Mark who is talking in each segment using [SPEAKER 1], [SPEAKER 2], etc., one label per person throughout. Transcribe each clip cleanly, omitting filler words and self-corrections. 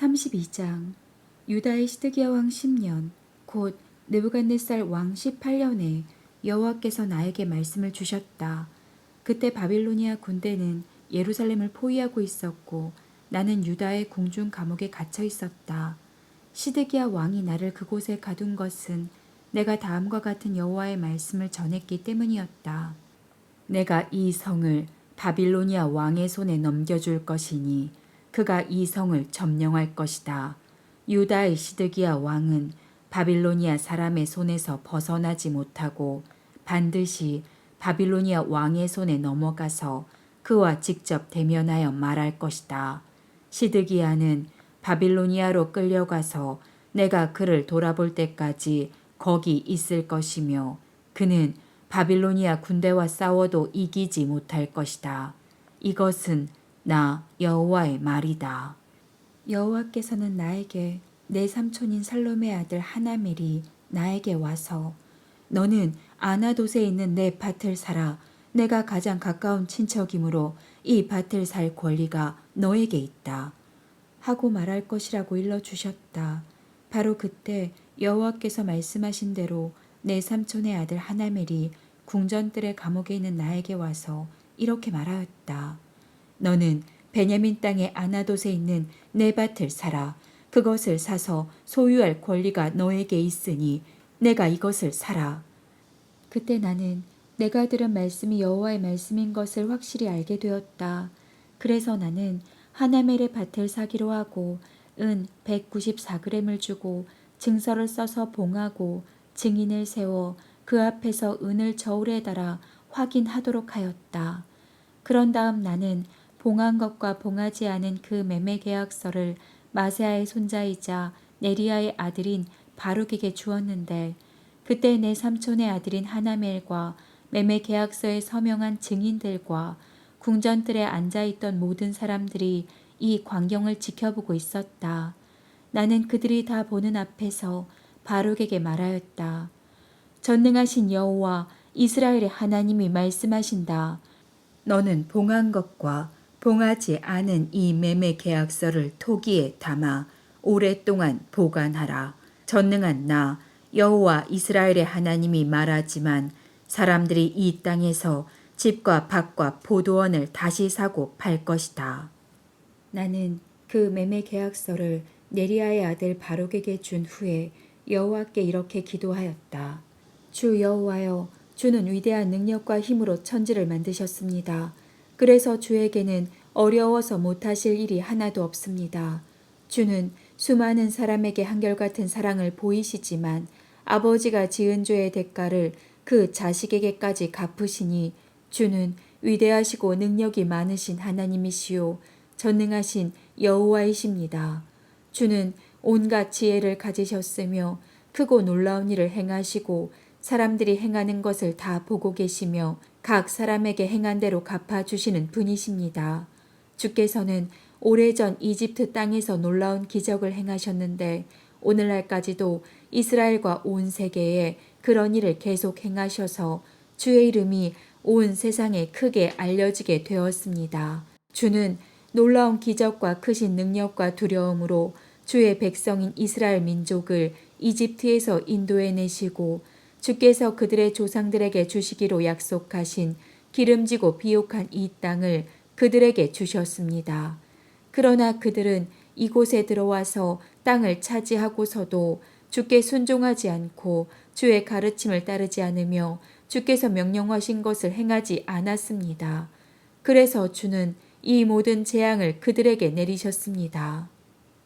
[SPEAKER 1] 32장. 유다의 시드기야 왕 10년 곧 느부갓네살 왕 18년에 여호와께서 나에게 말씀을 주셨다. 그때 바빌로니아 군대는 예루살렘을 포위하고 있었고 나는 유다의 궁중 감옥에 갇혀 있었다. 시드기야 왕이 나를 그곳에 가둔 것은 내가 다음과 같은 여호와의 말씀을 전했기 때문이었다. 내가 이 성을 바빌로니아 왕의 손에 넘겨줄 것이니 그가 이 성을 점령할 것이다. 유다의 시드기야 왕은 바빌로니아 사람의 손에서 벗어나지 못하고 반드시 바빌로니아 왕의 손에 넘어가서 그와 직접 대면하여 말할 것이다. 시드기야는 바빌로니아로 끌려가서 내가 그를 돌아볼 때까지 거기 있을 것이며 그는 바빌로니아 군대와 싸워도 이기지 못할 것이다. 이것은 나 여호와의 말이다. 여호와께서는 나에게 내 삼촌인 살롬의 아들 하나멜이 나에게 와서 너는 아나돗에 있는 내 밭을 사라. 내가 가장 가까운 친척이므로 이 밭을 살 권리가 너에게 있다. 하고 말할 것이라고 일러주셨다. 바로 그때 여호와께서 말씀하신 대로 내 삼촌의 아들 하나멜이 궁전들의 감옥에 있는 나에게 와서 이렇게 말하였다. 너는 베냐민 땅의 아나돗에 있는 내 밭을 사라. 그것을 사서 소유할 권리가 너에게 있으니 내가 이것을 사라. 그때 나는 내가 들은 말씀이 여호와의 말씀인 것을 확실히 알게 되었다. 그래서 나는 하나멜의 밭을 사기로 하고 은 194g을 주고 증서를 써서 봉하고 증인을 세워 그 앞에서 은을 저울에 달아 확인하도록 하였다. 그런 다음 나는 봉한 것과 봉하지 않은 그 매매 계약서를 마세아의 손자이자 네리야의 아들인 바룩에게 주었는데 그때 내 삼촌의 아들인 하나멜과 매매 계약서에 서명한 증인들과 궁전들에 앉아있던 모든 사람들이 이 광경을 지켜보고 있었다. 나는 그들이 다 보는 앞에서 바룩에게 말하였다. 전능하신 여호와 이스라엘의 하나님이 말씀하신다. 너는 봉한 것과 봉하지 않은 이 매매 계약서를 토기에 담아 오랫동안 보관하라. 전능한 나 여호와 이스라엘의 하나님이 말하지만 사람들이 이 땅에서 집과 밭과 포도원을 다시 사고 팔 것이다. 나는 그 매매 계약서를 네리야의 아들 바룩에게 준 후에 여호와께 이렇게 기도하였다. 주 여호와여, 주는 위대한 능력과 힘으로 천지를 만드셨습니다. 그래서 주에게는 어려워서 못하실 일이 하나도 없습니다. 주는 수많은 사람에게 한결같은 사랑을 보이시지만 아버지가 지은 죄의 대가를 그 자식에게까지 갚으시니 주는 위대하시고 능력이 많으신 하나님이시요 전능하신 여호와이십니다. 주는 온갖 지혜를 가지셨으며 크고 놀라운 일을 행하시고 사람들이 행하는 것을 다 보고 계시며 각 사람에게 행한 대로 갚아주시는 분이십니다. 주께서는 오래전 이집트 땅에서 놀라운 기적을 행하셨는데 오늘날까지도 이스라엘과 온 세계에 그런 일을 계속 행하셔서 주의 이름이 온 세상에 크게 알려지게 되었습니다. 주는 놀라운 기적과 크신 능력과 두려움으로 주의 백성인 이스라엘 민족을 이집트에서 인도해내시고 주께서 그들의 조상들에게 주시기로 약속하신 기름지고 비옥한 이 땅을 그들에게 주셨습니다. 그러나 그들은 이곳에 들어와서 땅을 차지하고서도 주께 순종하지 않고 주의 가르침을 따르지 않으며 주께서 명령하신 것을 행하지 않았습니다. 그래서 주는 이 모든 재앙을 그들에게 내리셨습니다.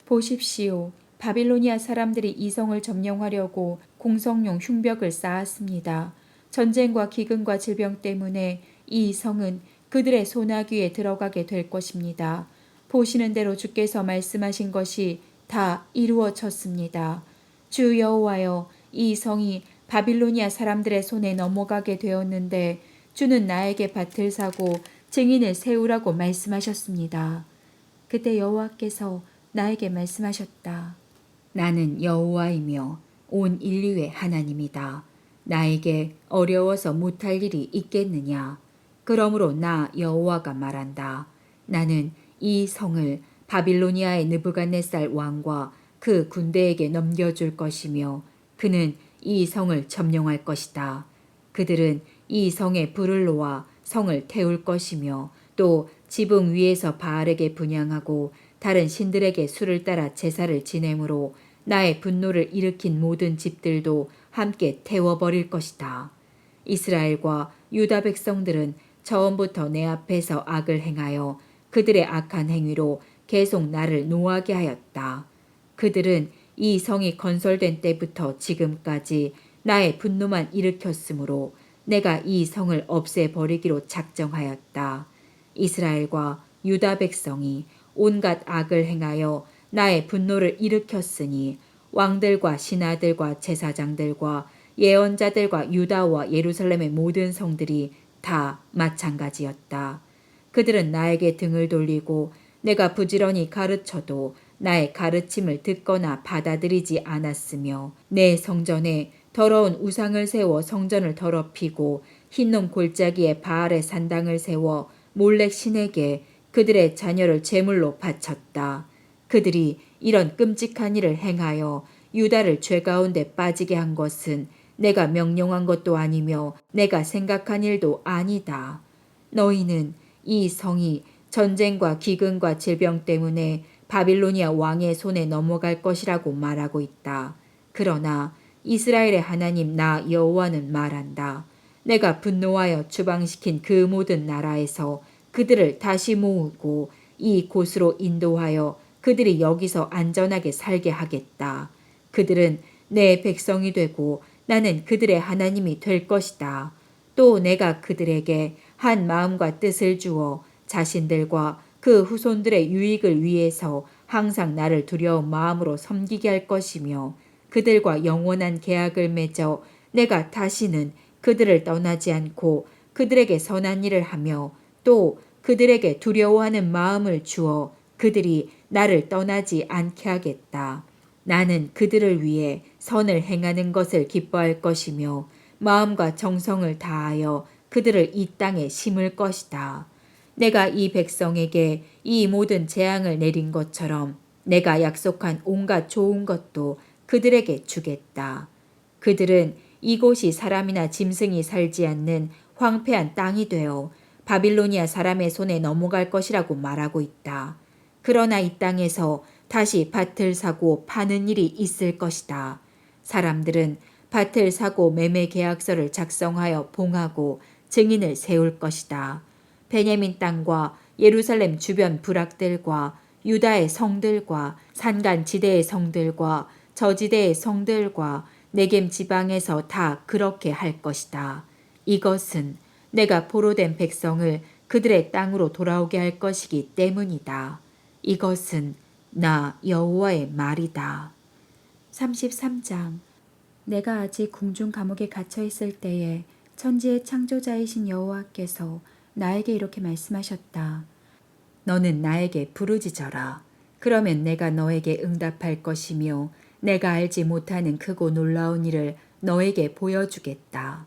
[SPEAKER 1] 보십시오. 바빌로니아 사람들이 이 성을 점령하려고 공성용 흉벽을 쌓았습니다. 전쟁과 기근과 질병 때문에 이 성은 그들의 소나귀에 들어가게 될 것입니다. 보시는 대로 주께서 말씀하신 것이 다 이루어졌습니다. 주 여호와여, 이 성이 바빌로니아 사람들의 손에 넘어가게 되었는데 주는 나에게 밭을 사고 증인을 세우라고 말씀하셨습니다. 그때 여호와께서 나에게 말씀하셨다. 나는 여호와이며 온 인류의 하나님이다. 나에게 어려워서 못할 일이 있겠느냐? 그러므로 나 여호와가 말한다. 나는 이 성을 바빌로니아의 느부갓네살 왕과 그 군대에게 넘겨줄 것이며 그는 이 성을 점령할 것이다. 그들은 이 성에 불을 놓아 성을 태울 것이며 또 지붕 위에서 바알에게 분향하고 다른 신들에게 수를 따라 제사를 지내므로 나의 분노를 일으킨 모든 집들도 함께 태워버릴 것이다. 이스라엘과 유다 백성들은 처음부터 내 앞에서 악을 행하여 그들의 악한 행위로 계속 나를 노하게 하였다. 그들은 이 성이 건설된 때부터 지금까지 나의 분노만 일으켰으므로 내가 이 성을 없애버리기로 작정하였다. 이스라엘과 유다 백성이 온갖 악을 행하여 나의 분노를 일으켰으니 왕들과 신하들과 제사장들과 예언자들과 유다와 예루살렘의 모든 성들이 다 마찬가지였다. 그들은 나에게 등을 돌리고 내가 부지런히 가르쳐도 나의 가르침을 듣거나 받아들이지 않았으며 내 성전에 더러운 우상을 세워 성전을 더럽히고 흰놈 골짜기에 바알의 산당을 세워 몰렉 신에게 그들의 자녀를 제물로 바쳤다. 그들이 이런 끔찍한 일을 행하여 유다를 죄 가운데 빠지게 한 것은 내가 명령한 것도 아니며 내가 생각한 일도 아니다. 너희는 이 성이 전쟁과 기근과 질병 때문에 바빌로니아 왕의 손에 넘어갈 것이라고 말하고 있다. 그러나 이스라엘의 하나님 나 여호와는 말한다. 내가 분노하여 추방시킨 그 모든 나라에서 그들을 다시 모으고 이 곳으로 인도하여 그들이 여기서 안전하게 살게 하겠다. 그들은 내 백성이 되고 나는 그들의 하나님이 될 것이다. 또 내가 그들에게 한 마음과 뜻을 주어 자신들과 그 후손들의 유익을 위해서 항상 나를 두려운 마음으로 섬기게 할 것이며 그들과 영원한 계약을 맺어 내가 다시는 그들을 떠나지 않고 그들에게 선한 일을 하며 또 그들에게 두려워하는 마음을 주어 그들이 나를 떠나지 않게 하겠다. 나는 그들을 위해 선을 행하는 것을 기뻐할 것이며 마음과 정성을 다하여 그들을 이 땅에 심을 것이다. 내가 이 백성에게 이 모든 재앙을 내린 것처럼 내가 약속한 온갖 좋은 것도 그들에게 주겠다. 그들은 이곳이 사람이나 짐승이 살지 않는 황폐한 땅이 되어 바빌로니아 사람의 손에 넘어갈 것이라고 말하고 있다. 그러나 이 땅에서 다시 밭을 사고 파는 일이 있을 것이다. 사람들은 밭을 사고 매매 계약서를 작성하여 봉하고 증인을 세울 것이다. 베냐민 땅과 예루살렘 주변 부락들과 유다의 성들과 산간 지대의 성들과 저지대의 성들과 네겜 지방에서 다 그렇게 할 것이다. 이것은 내가 포로된 백성을 그들의 땅으로 돌아오게 할 것이기 때문이다. 이것은 나 여호와의 말이다. 33장. 내가 아직 궁중 감옥에 갇혀 있을 때에 천지의 창조자이신 여호와께서 나에게 이렇게 말씀하셨다. 너는 나에게 부르짖어라. 그러면 내가 너에게 응답할 것이며 내가 알지 못하는 크고 놀라운 일을 너에게 보여주겠다.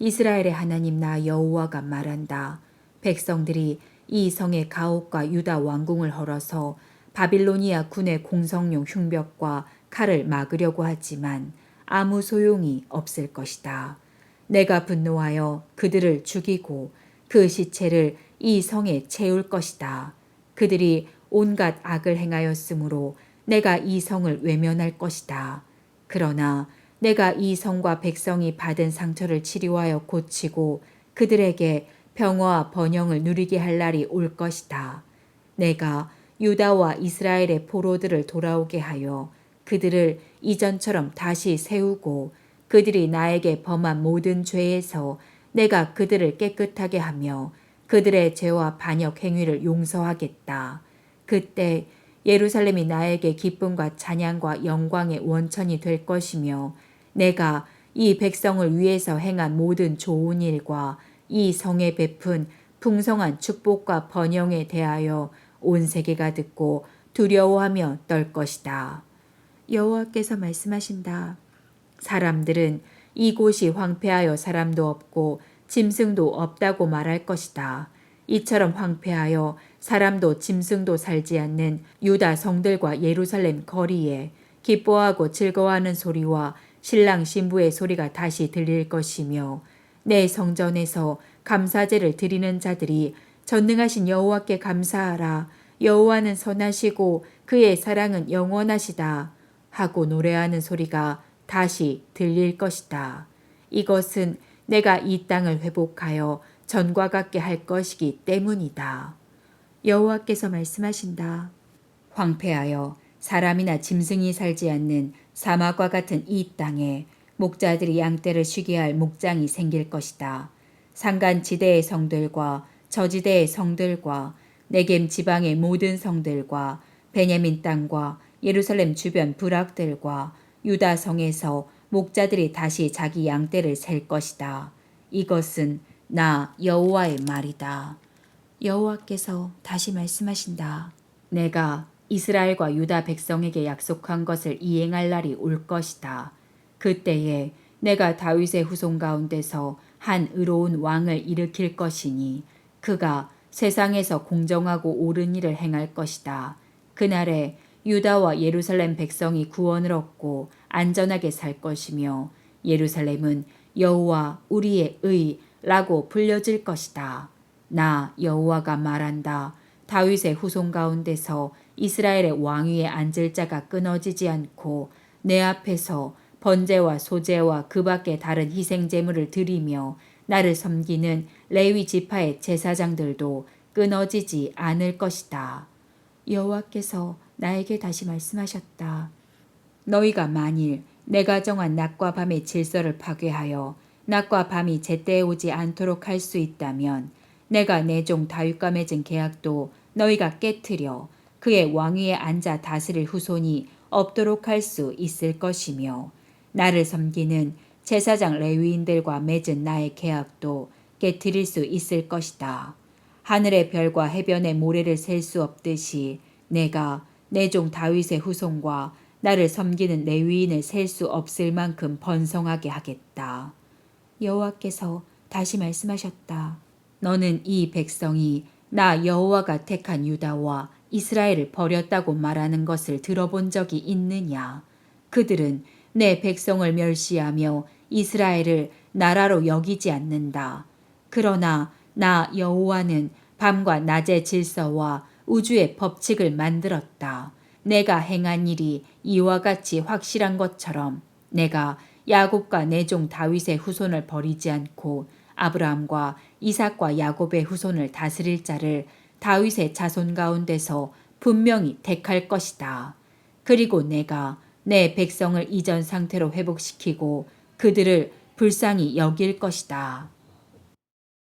[SPEAKER 1] 이스라엘의 하나님 나 여호와가 말한다. 백성들이 이 성의 가옥과 유다 왕궁을 헐어서 바빌로니아 군의 공성용 흉벽과 칼을 막으려고 하지만 아무 소용이 없을 것이다. 내가 분노하여 그들을 죽이고 그 시체를 이 성에 채울 것이다. 그들이 온갖 악을 행하였으므로 내가 이 성을 외면할 것이다. 그러나 내가 이 성과 백성이 받은 상처를 치료하여 고치고 그들에게 평화와 번영을 누리게 할 날이 올 것이다. 내가 유다와 이스라엘의 포로들을 돌아오게 하여 그들을 이전처럼 다시 세우고 그들이 나에게 범한 모든 죄에서 내가 그들을 깨끗하게 하며 그들의 죄와 반역 행위를 용서하겠다. 그때 예루살렘이 나에게 기쁨과 찬양과 영광의 원천이 될 것이며 내가 이 백성을 위해서 행한 모든 좋은 일과 이 성에 베푼 풍성한 축복과 번영에 대하여 온 세계가 듣고 두려워하며 떨 것이다. 여호와께서 말씀하신다. 사람들은 이곳이 황폐하여 사람도 없고 짐승도 없다고 말할 것이다. 이처럼 황폐하여 사람도 짐승도 살지 않는 유다 성들과 예루살렘 거리에 기뻐하고 즐거워하는 소리와 신랑 신부의 소리가 다시 들릴 것이며 내 성전에서 감사제를 드리는 자들이 전능하신 여호와께 감사하라. 여호와는 선하시고 그의 사랑은 영원하시다 하고 노래하는 소리가 다시 들릴 것이다. 이것은 내가 이 땅을 회복하여 전과 같게 할 것이기 때문이다. 여호와께서 말씀하신다. 황폐하여 사람이나 짐승이 살지 않는 사막과 같은 이 땅에 목자들이 양떼를 쉬게 할 목장이 생길 것이다. 산간지대의 성들과 저지대의 성들과 네겜 지방의 모든 성들과 베냐민 땅과 예루살렘 주변 부락들과 유다 성에서 목자들이 다시 자기 양떼를 셀 것이다. 이것은 나 여호와의 말이다. 여호와께서 다시 말씀하신다. 내가 이스라엘과 유다 백성에게 약속한 것을 이행할 날이 올 것이다. 그때에 내가 다윗의 후손 가운데서 한 의로운 왕을 일으킬 것이니 그가 세상에서 공정하고 옳은 일을 행할 것이다. 그날에 유다와 예루살렘 백성이 구원을 얻고 안전하게 살 것이며 예루살렘은 여호와 우리의 의라고 불려질 것이다. 나 여호와가 말한다. 다윗의 후손 가운데서 이스라엘의 왕위에 앉을 자가 끊어지지 않고 내 앞에서 번제와 소제와 그 밖에 다른 희생 제물을 드리며 나를 섬기는 레위 지파의 제사장들도 끊어지지 않을 것이다. 여호와께서 나에게 다시 말씀하셨다. 너희가 만일 내가 정한 낮과 밤의 질서를 파괴하여 낮과 밤이 제때에 오지 않도록 할 수 있다면 내가 내 종 다윗과 맺은 계약도 너희가 깨트려 그의 왕위에 앉아 다스릴 후손이 없도록 할 수 있을 것이며 나를 섬기는 제사장 레위인들과 맺은 나의 계약도 깨트릴 수 있을 것이다. 하늘의 별과 해변의 모래를 셀 수 없듯이 내가 내 종 다윗의 후손과 나를 섬기는 레위인을 셀 수 없을 만큼 번성하게 하겠다. 여호와께서 다시 말씀하셨다. 너는 이 백성이 나 여호와가 택한 유다와 이스라엘을 버렸다고 말하는 것을 들어본 적이 있느냐? 그들은 내 백성을 멸시하며 이스라엘을 나라로 여기지 않는다. 그러나 나 여호와는 밤과 낮의 질서와 우주의 법칙을 만들었다. 내가 행한 일이 이와 같이 확실한 것처럼 내가 야곱과 내 종 다윗의 후손을 버리지 않고 아브라함과 이삭과 야곱의 후손을 다스릴 자를 다윗의 자손 가운데서 분명히 택할 것이다. 그리고 내가 내 백성을 이전 상태로 회복시키고 그들을 불쌍히 여길 것이다.